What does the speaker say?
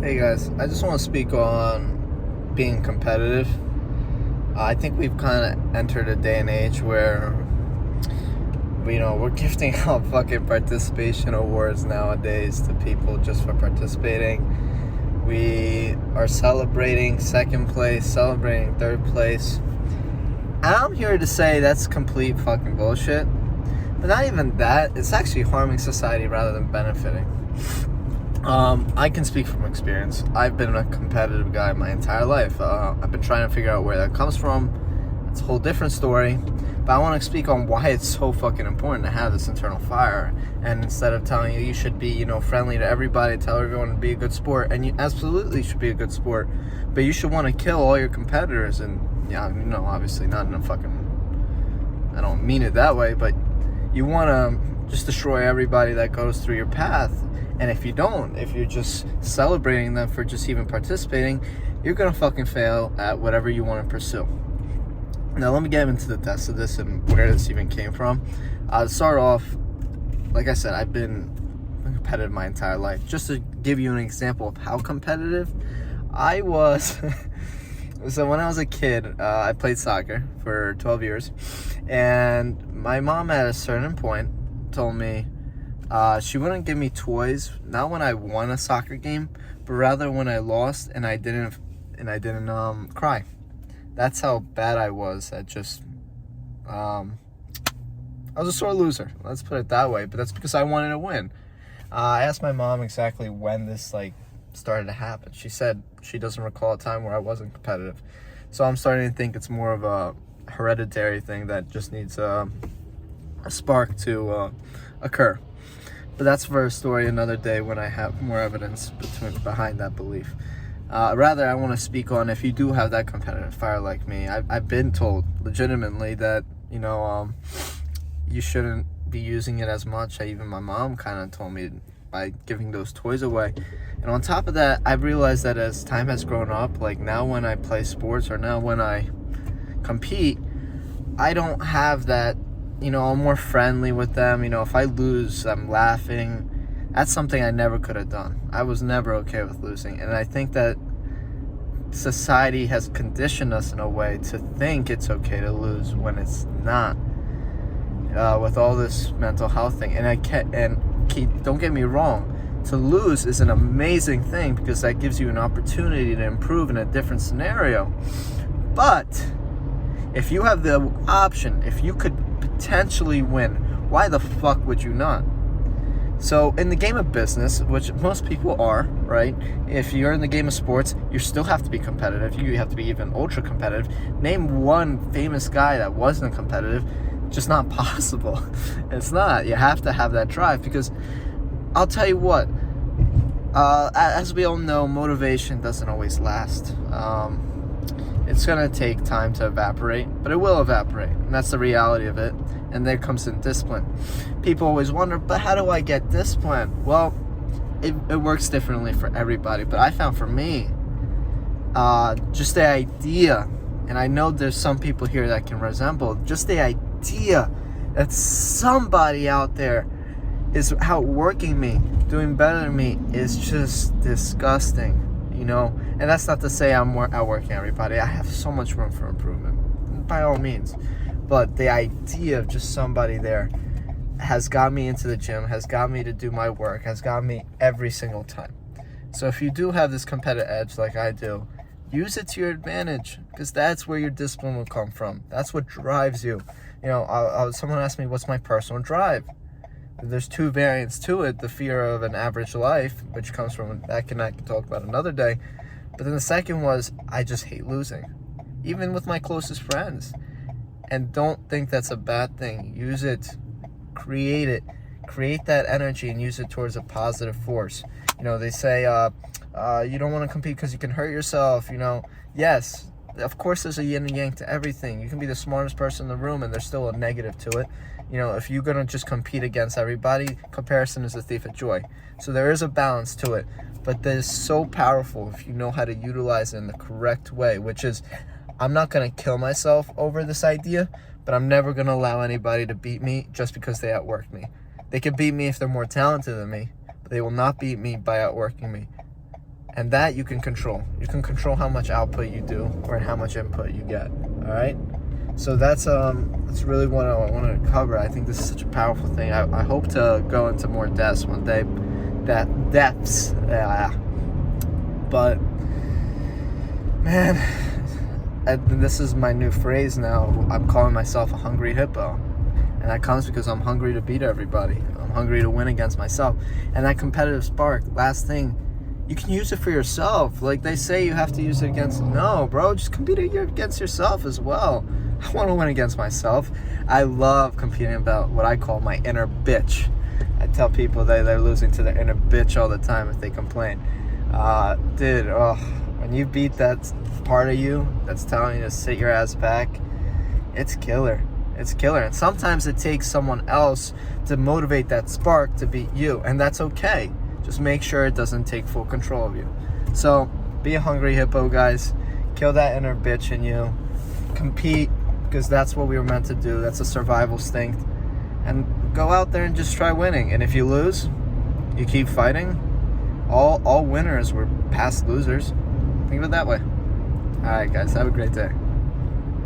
Hey guys, I just want to speak on being competitive. I think we've kind of entered a day and age where we're gifting out fucking participation awards nowadays to people just for participating. We are celebrating second place, celebrating third place. And I'm here to say that's complete fucking bullshit. But not even that, it's actually harming society rather than benefiting. I can speak from experience. I've been a competitive guy my entire life. I've been trying to figure out where that comes from. It's a whole different story. But I want to speak on why it's so fucking important to have this internal fire. And instead of telling you should be, friendly to everybody, tell everyone to be a good sport. And you absolutely should be a good sport. But you should want to kill all your competitors. And, obviously not in a fucking... I don't mean it that way, but you want to just destroy everybody that goes through your path. And if you're just celebrating them for just even participating, you're going to fucking fail at whatever you want to pursue. Now, let me get into the depths of this and where this even came from. To start off, like I said, I've been competitive my entire life. Just to give you an example of how competitive I was. So when I was a kid, I played soccer for 12 years. And my mom at a certain point told me, she wouldn't give me toys, not when I won a soccer game, but rather when I lost and I didn't cry. That's how bad I was at just, I was a sore loser. Let's put it that way. But that's because I wanted to win. I asked my mom exactly when this started to happen. She said she doesn't recall a time where I wasn't competitive. So I'm starting to think it's more of a hereditary thing that just needs a spark to occur. But that's for a story another day when I have more evidence behind that belief. Rather, I want to speak on if you do have that competitive fire like me. I've been told legitimately that, you shouldn't be using it as much. Even my mom kind of told me by giving those toys away. And on top of that, I've realized that as time has grown up, like now when I play sports or now when I compete, I don't have that. I'm more friendly with them. If I lose, I'm laughing. That's something I never could have done. I was never okay with losing. And I think that society has conditioned us in a way to think it's okay to lose when it's not. With all this mental health thing. Don't get me wrong, to lose is an amazing thing because that gives you an opportunity to improve in a different scenario. But if you have the option, if you could potentially win, why the fuck would you not? So in the game of business, which most people are, right? If you're in the game of sports, you still have to be competitive. You have to be even ultra competitive. Name one famous guy that wasn't competitive. Just not possible. It's not. You have to have that drive because I'll tell you what, as we all know, motivation doesn't always last. It's going to take time to evaporate, but it will evaporate. And that's the reality of it. And there comes in discipline. People always wonder, but how do I get discipline? Well, it works differently for everybody. But I found for me, just the idea, and I know there's some people here that can resemble, just the idea that somebody out there is outworking me, doing better than me, is just disgusting. And that's not to say I'm outworking everybody. I have so much room for improvement, by all means. But the idea of just somebody there has got me into the gym, has got me to do my work, has got me every single time. So if you do have this competitive edge like I do, use it to your advantage because that's where your discipline will come from. That's what drives you. Someone asked me, what's my personal drive? There's two variants to it. The fear of an average life, which comes from that I can talk about another day. But then the second was, I just hate losing, even with my closest friends. And don't think that's a bad thing. Use it, create that energy and use it towards a positive force. They say you don't want to compete because you can hurt yourself. Yes, of course there's a yin and yang to everything. You can be the smartest person in the room and there's still a negative to it. If you're going to just compete against everybody, comparison is a thief of joy. So there is a balance to it. But that is so powerful if you know how to utilize it in the correct way, which is, I'm not going to kill myself over this idea, but I'm never going to allow anybody to beat me just because they outwork me. They can beat me if they're more talented than me, but they will not beat me by outworking me. And that you can control. You can control how much output you do or how much input you get. All right. So that's really what I wanted to cover. I think this is such a powerful thing. I hope to go into more depths one day. But man, this is my new phrase now. I'm calling myself a hungry hippo. And that comes because I'm hungry to beat everybody. I'm hungry to win against myself. And that competitive spark, last thing, you can use it for yourself. Like they say you have to use it against... No, bro, just compete against yourself as well. I want to win against myself. I love competing about what I call my inner bitch. I tell people they're losing to their inner bitch all the time if they complain. Dude, when you beat that part of you that's telling you to sit your ass back, it's killer. It's killer. And sometimes it takes someone else to motivate that spark to beat you. And that's okay. Just make sure it doesn't take full control of you. So be a hungry hippo, guys. Kill that inner bitch in you. Compete, because that's what we were meant to do. That's a survival instinct. And go out there and just try winning. And if you lose, you keep fighting. All winners were past losers. Think of it that way. All right, guys. Have a great day.